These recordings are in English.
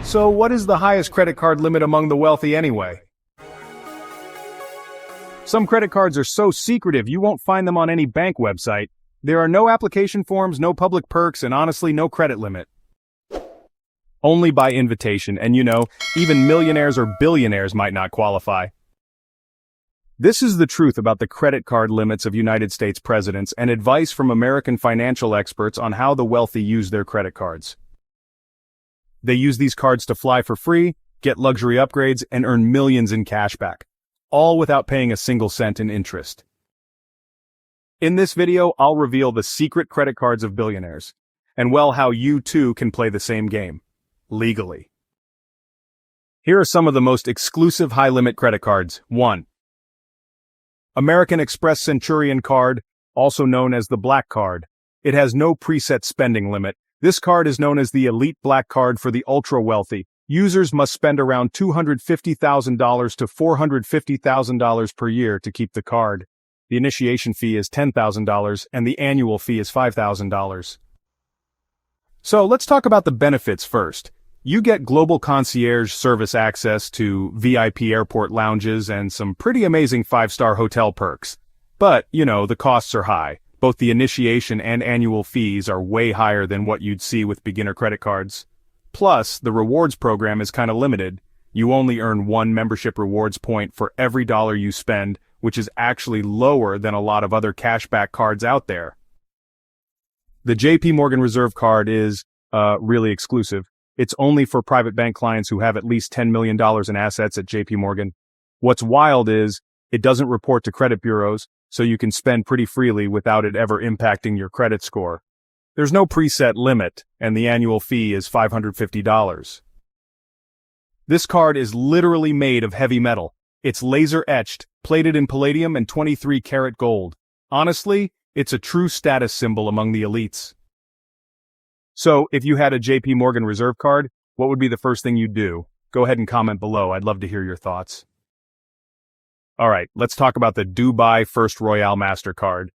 So what is the highest credit card limit among the wealthy anyway? Some credit cards are so secretive you won't find them on any bank website. There are no application forms, no public perks, and honestly no credit limit. Only by invitation, and even millionaires or billionaires might not qualify. This is the truth about the credit card limits of United States presidents and advice from American financial experts on how the wealthy use their credit cards. They use these cards to fly for free, get luxury upgrades, and earn millions in cash back, all without paying a single cent in interest. In this video, I'll reveal the secret credit cards of billionaires, and how you too can play the same game, legally. Here are some of the most exclusive high-limit credit cards. 1. American Express Centurion Card, also known as the Black Card. It has no preset spending limit. This card is known as the Elite Black Card for the ultra-wealthy. Users must spend around $250,000 to $450,000 per year to keep the card. The initiation fee is $10,000 and the annual fee is $5,000. So let's talk about the benefits first. You get global concierge service access to VIP airport lounges and some pretty amazing 5-star hotel perks. But, the costs are high. Both the initiation and annual fees are way higher than what you'd see with beginner credit cards. Plus, the rewards program is kind of limited. You only earn 1 membership rewards point for every dollar you spend, which is actually lower than a lot of other cashback cards out there. The JP Morgan Reserve card is really exclusive. It's only for private bank clients who have at least $10 million in assets at JP Morgan. What's wild is, it doesn't report to credit bureaus, so you can spend pretty freely without it ever impacting your credit score. There's no preset limit, and the annual fee is $550. This card is literally made of heavy metal. It's laser-etched, plated in palladium and 23-karat gold. Honestly, it's a true status symbol among the elites. So, if you had a JP Morgan Reserve card, what would be the first thing you'd do? Go ahead and comment below. I'd love to hear your thoughts. Alright, let's talk about the Dubai First Royale MasterCard.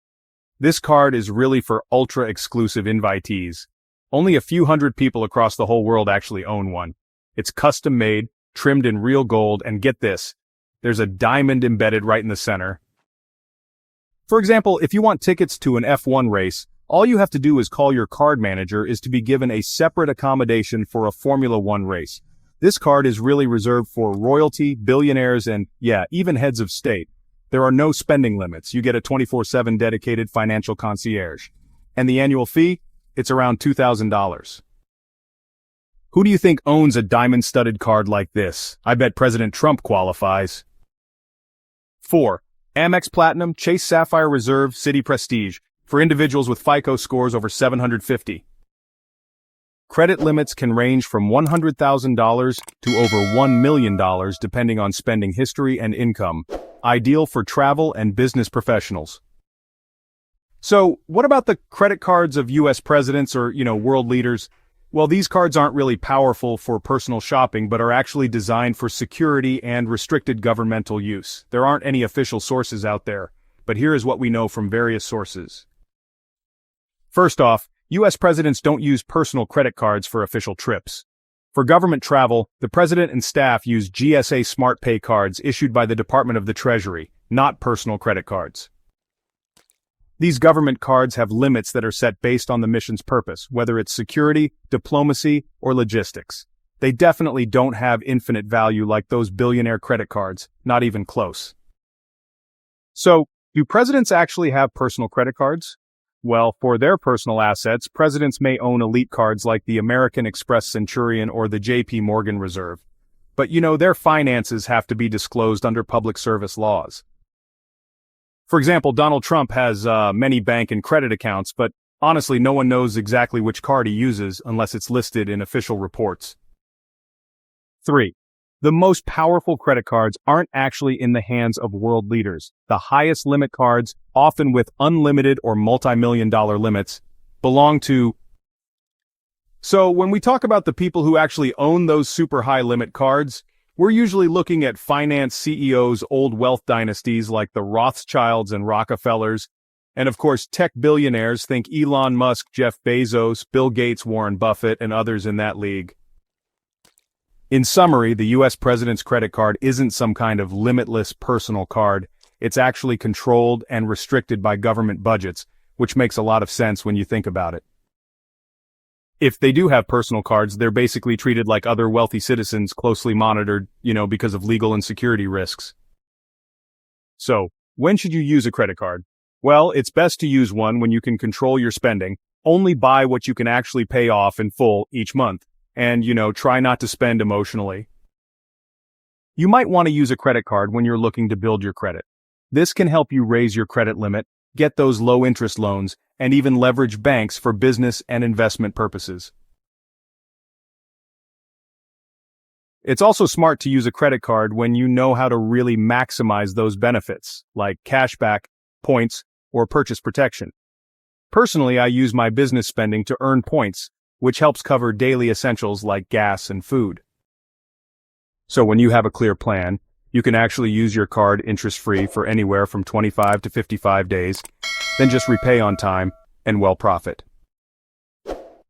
This card is really for ultra-exclusive invitees. Only a few hundred people across the whole world actually own one. It's custom-made, trimmed in real gold, and get this, there's a diamond embedded right in the center. For example, if you want tickets to an F1 race, all you have to do is call your card manager is to be given a separate accommodation for a Formula 1 race. This card is really reserved for royalty, billionaires, and, even heads of state. There are no spending limits. You get a 24/7 dedicated financial concierge. And the annual fee? It's around $2,000. Who do you think owns a diamond-studded card like this? I bet President Trump qualifies. 4. Amex Platinum, Chase Sapphire Reserve, Citi Prestige, for individuals with FICO scores over 750. Credit limits can range from $100,000 to over $1 million depending on spending history and income. Ideal for travel and business professionals. So, what about the credit cards of US presidents or, world leaders? Well, these cards aren't really powerful for personal shopping, but are actually designed for security and restricted governmental use. There aren't any official sources out there, but here is what we know from various sources. First off, US presidents don't use personal credit cards for official trips. For government travel, the president and staff use GSA Smart Pay cards issued by the Department of the Treasury, not personal credit cards. These government cards have limits that are set based on the mission's purpose, whether it's security, diplomacy, or logistics. They definitely don't have infinite value like those billionaire credit cards, not even close. So, do presidents actually have personal credit cards? Well, for their personal assets, presidents may own elite cards like the American Express Centurion or the JP Morgan Reserve. But their finances have to be disclosed under public service laws. For example, Donald Trump has many bank and credit accounts, but honestly, no one knows exactly which card he uses unless it's listed in official reports. 3. The most powerful credit cards aren't actually in the hands of world leaders. The highest limit cards, often with unlimited or multi-million-dollar limits, belong to... So when we talk about the people who actually own those super high limit cards, we're usually looking at finance CEOs' old wealth dynasties like the Rothschilds and Rockefellers, and of course tech billionaires, think Elon Musk, Jeff Bezos, Bill Gates, Warren Buffett, and others in that league. In summary, the US president's credit card isn't some kind of limitless personal card. It's actually controlled and restricted by government budgets, which makes a lot of sense when you think about it. If they do have personal cards, they're basically treated like other wealthy citizens, closely monitored, because of legal and security risks. So, when should you use a credit card? Well, it's best to use one when you can control your spending, only buy what you can actually pay off in full each month, and, try not to spend emotionally. You might want to use a credit card when you're looking to build your credit. This can help you raise your credit limit, get those low-interest loans, and even leverage banks for business and investment purposes. It's also smart to use a credit card when you know how to really maximize those benefits, like cashback, points, or purchase protection. Personally, I use my business spending to earn points, which helps cover daily essentials like gas and food. So when you have a clear plan, you can actually use your card interest-free for anywhere from 25 to 55 days, then just repay on time and well profit.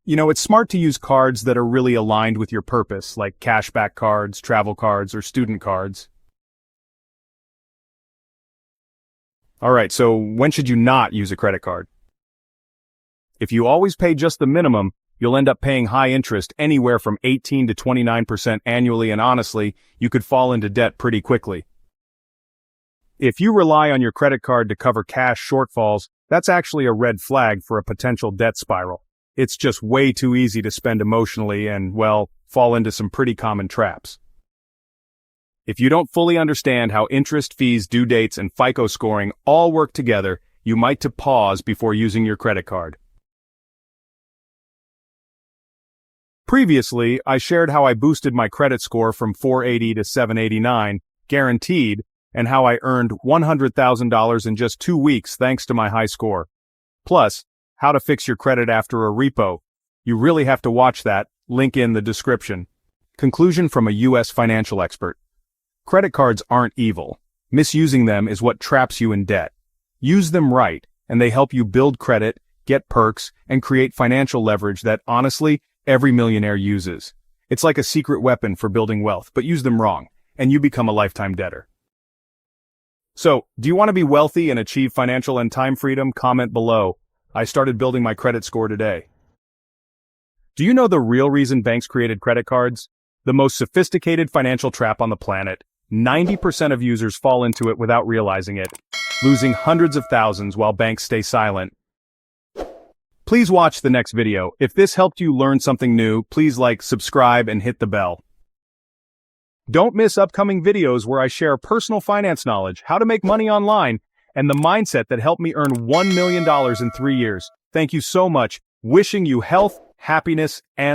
It's smart to use cards that are really aligned with your purpose, like cashback cards, travel cards, or student cards. Alright, so when should you not use a credit card? If you always pay just the minimum, you'll end up paying high interest anywhere from 18 to 29% annually, and honestly, you could fall into debt pretty quickly. If you rely on your credit card to cover cash shortfalls, that's actually a red flag for a potential debt spiral. It's just way too easy to spend emotionally and, fall into some pretty common traps. If you don't fully understand how interest, fees, due dates, and FICO scoring all work together, you might to pause before using your credit card. Previously, I shared how I boosted my credit score from 480 to 789, guaranteed, and how I earned $100,000 in just 2 weeks thanks to my high score. Plus, how to fix your credit after a repo. You really have to watch that, link in the description. Conclusion from a US financial expert. Credit cards aren't evil. Misusing them is what traps you in debt. Use them right, and they help you build credit, get perks, and create financial leverage that, honestly, every millionaire uses. It's like a secret weapon for building wealth, but use them wrong, and you become a lifetime debtor. So, do you want to be wealthy and achieve financial and time freedom? Comment below. I started building my credit score today. Do you know the real reason banks created credit cards? The most sophisticated financial trap on the planet. 90% of users fall into it without realizing it, losing hundreds of thousands while banks stay silent. Please watch the next video. If this helped you learn something new, please like, subscribe, and hit the bell. Don't miss upcoming videos where I share personal finance knowledge, how to make money online, and the mindset that helped me earn $1 million in 3 years. Thank you so much. Wishing you health, happiness, and